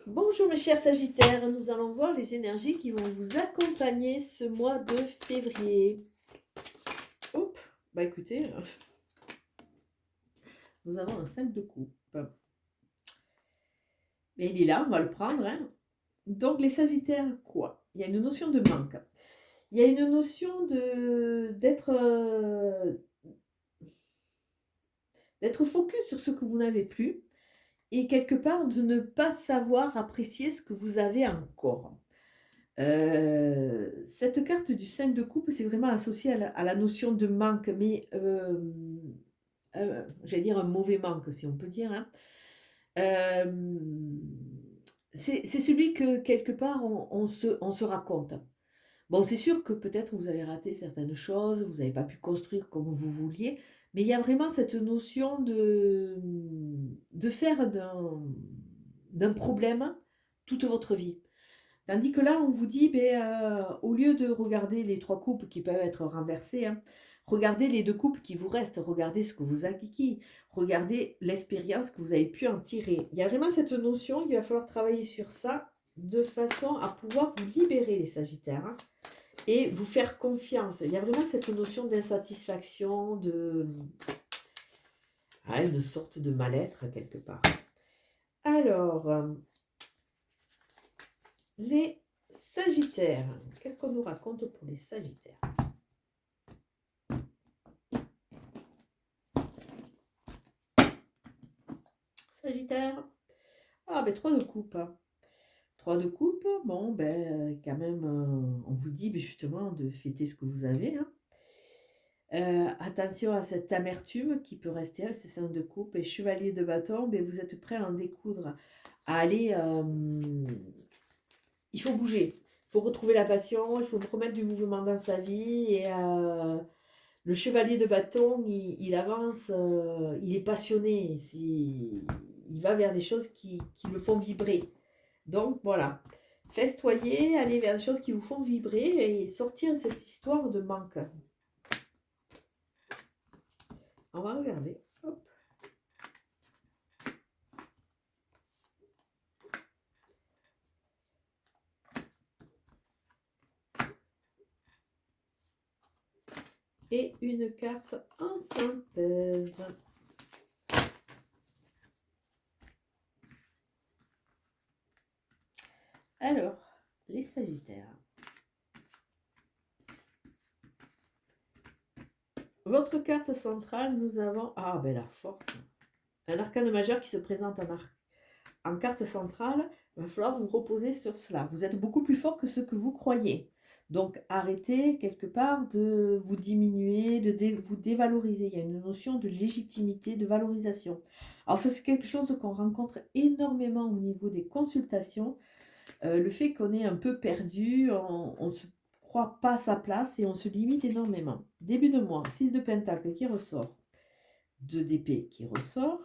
Bonjour mes chers Sagittaires, nous allons voir les énergies qui vont vous accompagner ce mois de février. Hop, bah écoutez, nous avons un 5 de coupe. Mais il est là, on va le prendre. Hein. Donc les Sagittaires, quoi? Il y a une notion de manque. Il y a une notion d'être focus sur ce que vous n'avez plus et quelque part de ne pas savoir apprécier ce que vous avez encore. Cette carte du 5 de coupe, c'est vraiment associé à la notion de manque, mais j'allais dire un mauvais manque, si on peut dire. Hein. Euh, c'est celui que quelque part on se raconte. Bon, c'est sûr que peut-être vous avez raté certaines choses, vous n'avez pas pu construire comme vous vouliez, mais il y a vraiment cette notion de faire d'un problème toute votre vie. Tandis que là, on vous dit, au lieu de regarder les 3 coupes qui peuvent être renversées, hein, regardez les 2 coupes qui vous restent, regardez ce que vous avez acquis, regardez l'expérience que vous avez pu en tirer. Il y a vraiment cette notion, il va falloir travailler sur ça de façon à pouvoir vous libérer les Sagittaires hein, et vous faire confiance. Il y a vraiment cette notion d'insatisfaction, une sorte de mal-être quelque part. Alors, les Sagittaires. Qu'est-ce qu'on nous raconte pour les Sagittaires? Sagittaire. Ah, 3 de coupe. 3 de coupe. Bon, quand même, on vous dit justement de fêter ce que vous avez. Hein. Attention à cette amertume qui peut rester, ce 5 de coupe. Et chevalier de bâton, vous êtes prêt à en découdre. À aller... il faut bouger. Il faut retrouver la passion. Il faut remettre du mouvement dans sa vie. Et... le chevalier de bâton, il avance, il est passionné, il va vers des choses qui le font vibrer. Donc voilà, festoyer, aller vers des choses qui vous font vibrer et sortir de cette histoire de manque. On va regarder. Hop. Et une carte en synthèse. Alors, les Sagittaires. Votre carte centrale, nous avons... Ah, la force. Un arcane majeur qui se présente en carte centrale. Il va falloir vous reposer sur cela. Vous êtes beaucoup plus fort que ce que vous croyez. Donc, arrêtez quelque part de vous diminuer, de vous dévaloriser. Il y a une notion de légitimité, de valorisation. Alors, ça, c'est quelque chose qu'on rencontre énormément au niveau des consultations. Le fait qu'on est un peu perdu, on ne se croit pas à sa place et on se limite énormément. Début de mois, 6 de pentacle qui ressort, 2 d'épée qui ressort.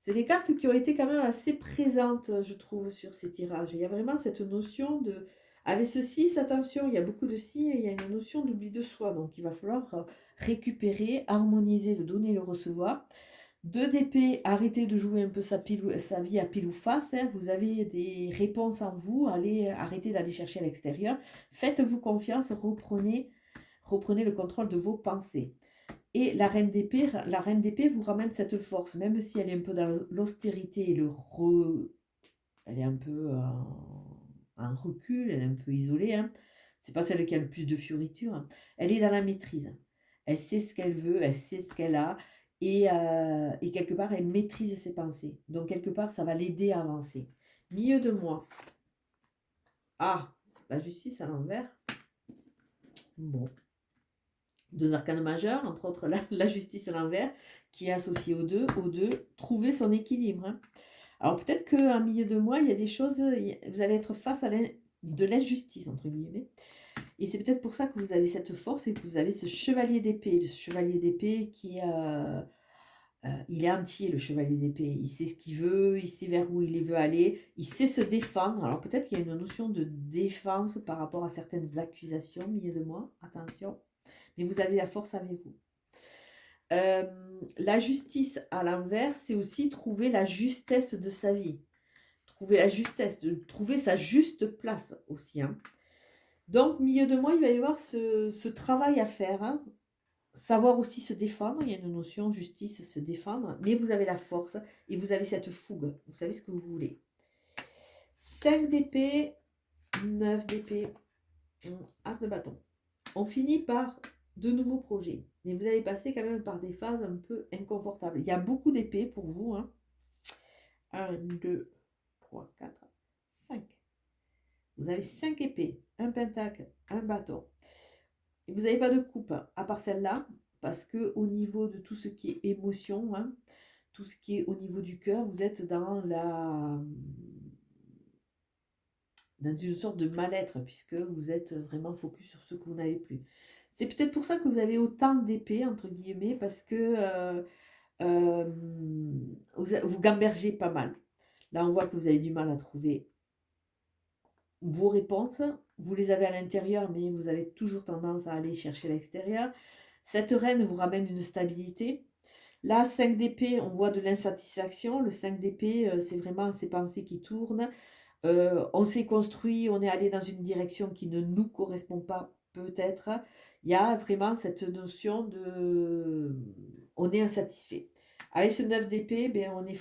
C'est des cartes qui ont été quand même assez présentes, je trouve, sur ces tirages. Il y a vraiment cette notion de... Avec ce 6, attention, il y a beaucoup de 6 et il y a une notion d'oubli de soi. Donc, il va falloir récupérer, harmoniser le donner et le recevoir. 2 d'épée, arrêtez de jouer un peu sa vie à pile ou face. Hein. Vous avez des réponses en vous, arrêtez d'aller chercher à l'extérieur. Faites-vous confiance, reprenez le contrôle de vos pensées. Et la reine d'épée vous ramène cette force, même si elle est un peu dans l'austérité et elle est un peu en recul, elle est un peu isolée. Hein. C'est pas celle qui a le plus de fioriture. Hein. Elle est dans la maîtrise. Elle sait ce qu'elle veut, elle sait ce qu'elle a. Et quelque part, elle maîtrise ses pensées. Donc, quelque part, ça va l'aider à avancer. Milieu de mois. Ah, la justice à l'envers. Bon. 2 arcanes majeurs, entre autres la justice à l'envers, qui est associée aux deux, trouver son équilibre. Hein. Alors peut-être qu'en milieu de mois, il y a des choses, vous allez être face à de l'injustice, entre guillemets. Et c'est peut-être pour ça que vous avez cette force et que vous avez ce chevalier d'épée. Le chevalier d'épée qui il est entier, le chevalier d'épée. Il sait ce qu'il veut, il sait vers où il veut aller, il sait se défendre. Alors peut-être qu'il y a une notion de défense par rapport à certaines accusations, milieu de mois, attention. Mais vous avez la force avec vous. La justice à l'envers, c'est aussi trouver la justesse de sa vie. Trouver la justesse, de trouver sa juste place aussi, hein. Donc, milieu de mois, il va y avoir ce travail à faire, hein. Savoir aussi se défendre, il y a une notion justice, se défendre, mais vous avez la force et vous avez cette fougue, vous savez ce que vous voulez. 5 d'épée, 9 d'épée, as de bâton. On finit par de nouveaux projets, mais vous allez passer quand même par des phases un peu inconfortables. Il y a beaucoup d'épées pour vous, hein. 1, 2, 3, 4, 5. Vous avez 5 épées, un pentacle, un bâton. Et vous n'avez pas de coupe, hein, à part celle-là, parce que au niveau de tout ce qui est émotion, hein, tout ce qui est au niveau du cœur, vous êtes dans une sorte de mal-être, puisque vous êtes vraiment focus sur ce que vous n'avez plus. C'est peut-être pour ça que vous avez autant d'épées, entre guillemets, parce que vous gambergez pas mal. Là, on voit que vous avez du mal à trouver vos réponses. Vous les avez à l'intérieur, mais vous avez toujours tendance à aller chercher à l'extérieur. Cette reine vous ramène une stabilité. Là, 5 d'épée, on voit de l'insatisfaction. Le 5 d'épée, c'est vraiment ces pensées qui tournent. On s'est construit, on est allé dans une direction qui ne nous correspond pas, peut-être. Il y a vraiment cette notion de... On est insatisfait. Avec ce 9 d'épée, ben, on est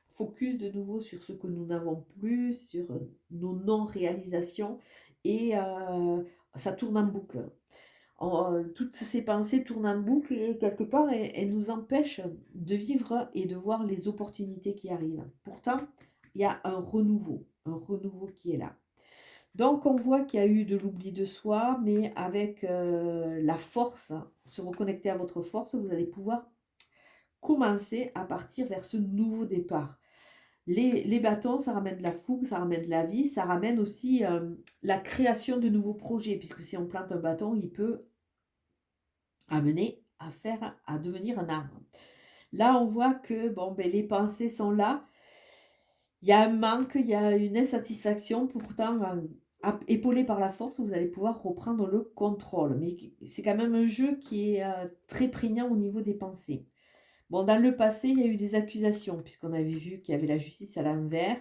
focus de nouveau sur ce que nous n'avons plus, sur nos non-réalisations. Et ça tourne en boucle. Toutes ces pensées tournent en boucle et quelque part, elles nous empêchent de vivre et de voir les opportunités qui arrivent. Pourtant, il y a un renouveau qui est là. Donc, on voit qu'il y a eu de l'oubli de soi, mais avec la force, se reconnecter à votre force, vous allez pouvoir commencer à partir vers ce nouveau départ. Les bâtons, ça ramène de la fougue, ça ramène de la vie, ça ramène aussi la création de nouveaux projets, puisque si on plante un bâton, il peut amener à devenir un arbre. Là, on voit que bon, ben, les pensées sont là. Il y a un manque, il y a une insatisfaction. Pourtant, épaulé par la force, vous allez pouvoir reprendre le contrôle. Mais c'est quand même un jeu qui est très prégnant au niveau des pensées. Bon, dans le passé, il y a eu des accusations, puisqu'on avait vu qu'il y avait la justice à l'envers.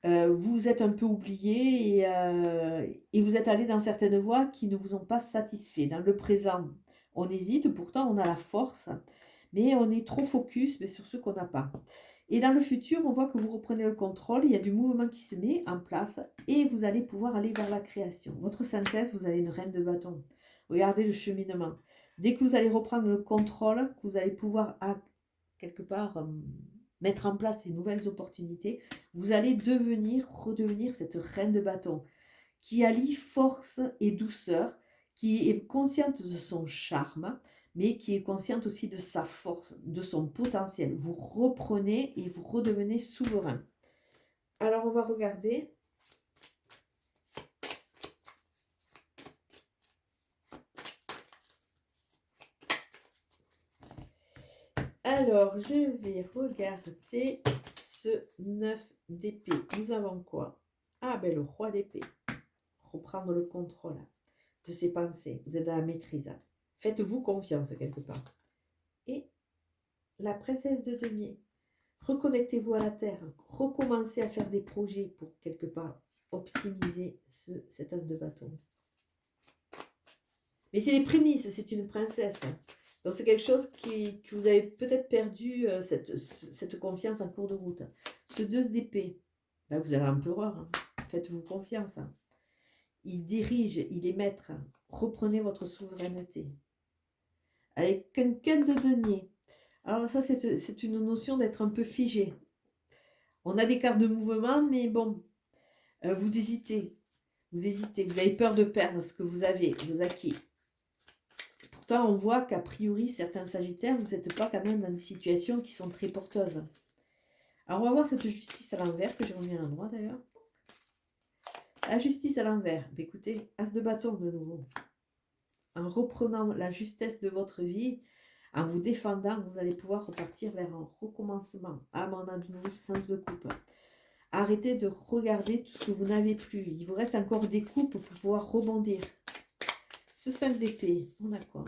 Vous êtes un peu oublié et vous êtes allé dans certaines voies qui ne vous ont pas satisfait. Dans le présent, on hésite, pourtant on a la force, mais on est trop focus sur ce qu'on n'a pas. Et dans le futur, on voit que vous reprenez le contrôle, il y a du mouvement qui se met en place et vous allez pouvoir aller vers la création. Votre synthèse, vous avez une reine de bâton. Regardez le cheminement. Dès que vous allez reprendre le contrôle, que vous allez pouvoir quelque part mettre en place ces nouvelles opportunités, vous allez redevenir cette reine de bâton qui allie force et douceur, qui est consciente de son charme, mais qui est consciente aussi de sa force, de son potentiel. Vous reprenez et vous redevenez souverain. Alors, on va regarder. Alors, je vais regarder ce 9 d'épée. Nous avons quoi? Ah, ben le roi d'épée. Reprendre le contrôle de ses pensées. Vous êtes dans la maîtrise. Faites-vous confiance quelque part. Et la princesse de denier. Reconnectez-vous à la terre. Recommencez à faire des projets pour quelque part optimiser cet as de bâton. Mais c'est les prémices, c'est une princesse. Donc c'est quelque chose que vous avez peut-être perdu cette confiance en cours de route. Ce 2 d'épée, ben vous avez un empereur. Hein. Faites-vous confiance. Hein. Il dirige, il est maître. Reprenez votre souveraineté. Avec quelqu'un de denier. Alors ça, c'est une notion d'être un peu figé. On a des cartes de mouvement, mais bon, vous hésitez. Vous hésitez. Vous avez peur de perdre ce que vous avez, vos acquis. Pourtant, on voit qu'a priori, certains sagittaires, vous n'êtes pas quand même dans des situations qui sont très porteuses. Alors, on va voir cette justice à l'envers, que j'ai remis à l'endroit d'ailleurs. La justice à l'envers. Écoutez, as de bâton de nouveau. En reprenant la justesse de votre vie, en vous défendant, vous allez pouvoir repartir vers un recommencement. Ah, mais on a de nouveau ce sens de coupe. Arrêtez de regarder tout ce que vous n'avez plus. Il vous reste encore des coupes pour pouvoir rebondir. Ce 5 d'épée, on a quoi?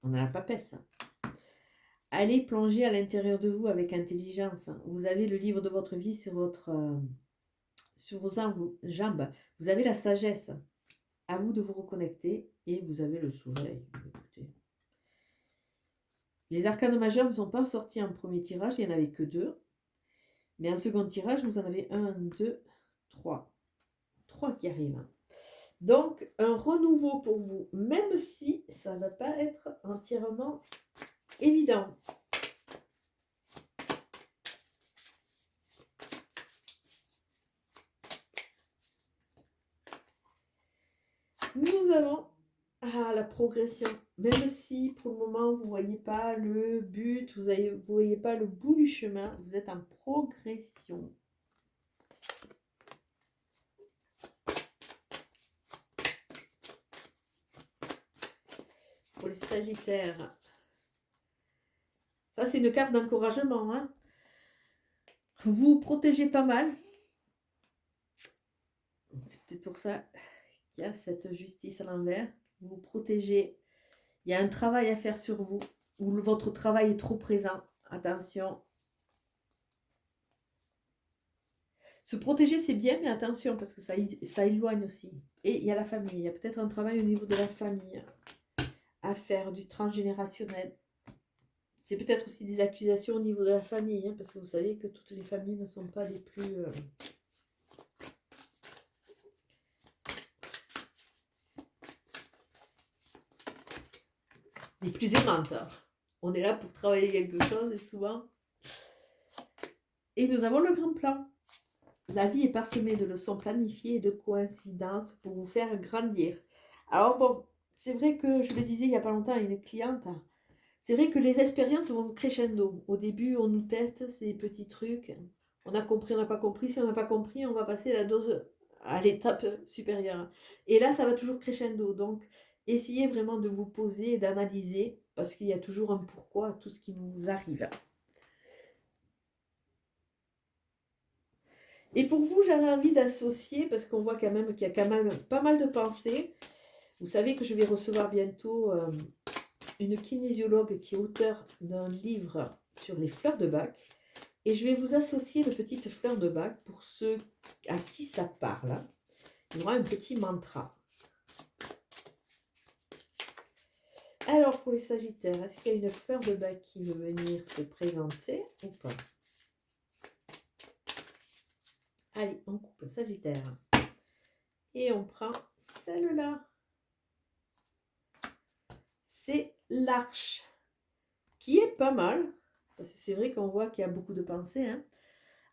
On a la papesse. Allez plonger à l'intérieur de vous avec intelligence. Vous avez le livre de votre vie sur vos jambes. Vous avez la sagesse. À vous de vous reconnecter et vous avez le soleil. Écoutez. Les arcanes majeurs ne sont pas sortis en premier tirage, il n'y en avait que 2. Mais en second tirage, vous en avez 1, 2, 3. 3 qui arrivent. Donc, un renouveau pour vous, même si ça ne va pas être entièrement évident. Nous avons la progression. Même si pour le moment, vous ne voyez pas le but, vous ne voyez pas le bout du chemin, vous êtes en progression. Pour les Sagittaires, ça c'est une carte d'encouragement. Hein. Vous protégez pas mal. C'est peut-être pour ça qu'il y a cette justice à l'envers. Vous vous protégez. Il y a un travail à faire sur vous, où votre travail est trop présent. Attention. Se protéger, c'est bien, mais attention, parce que ça éloigne aussi. Et il y a la famille. Il y a peut-être un travail au niveau de la famille à faire, du transgénérationnel. C'est peut-être aussi des accusations au niveau de la famille, hein, parce que vous savez que toutes les familles ne sont pas les plus... les plus aimantes. On est là pour travailler quelque chose et souvent... Et nous avons le grand plan. La vie est parsemée de leçons planifiées et de coïncidences pour vous faire grandir. Alors bon, c'est vrai que je le disais il n'y a pas longtemps à une cliente, c'est vrai que les expériences vont crescendo. Au début, on nous teste ces petits trucs. On a compris, on n'a pas compris. Si on n'a pas compris, on va passer la dose à l'étape supérieure. Et là, ça va toujours crescendo. Donc, essayez vraiment de vous poser et d'analyser parce qu'il y a toujours un pourquoi à tout ce qui nous arrive. Et pour vous, j'avais envie d'associer, parce qu'on voit quand même qu'il y a quand même pas mal de pensées. Vous savez que je vais recevoir bientôt une kinésiologue qui est auteure d'un livre sur les fleurs de bac. Et je vais vous associer de petites fleurs de bac pour ceux à qui ça parle. Il y aura un petit mantra. Alors, pour les Sagittaires, est-ce qu'il y a une fleur de bac qui veut venir se présenter ou pas? Allez, on coupe Sagittaire. Et on prend celle-là. C'est l'arche, qui est pas mal. Parce que c'est vrai qu'on voit qu'il y a beaucoup de pensées. Hein.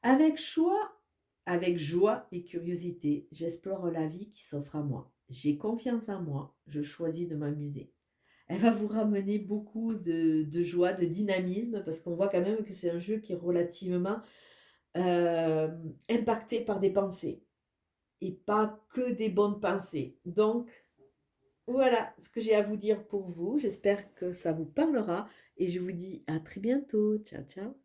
Avec joie et curiosité, j'explore la vie qui s'offre à moi. J'ai confiance en moi, je choisis de m'amuser. Elle va vous ramener beaucoup de joie, de dynamisme, parce qu'on voit quand même que c'est un jeu qui est relativement impacté par des pensées. Et pas que des bonnes pensées. Donc, voilà ce que j'ai à vous dire pour vous. J'espère que ça vous parlera. Et je vous dis à très bientôt. Ciao, ciao.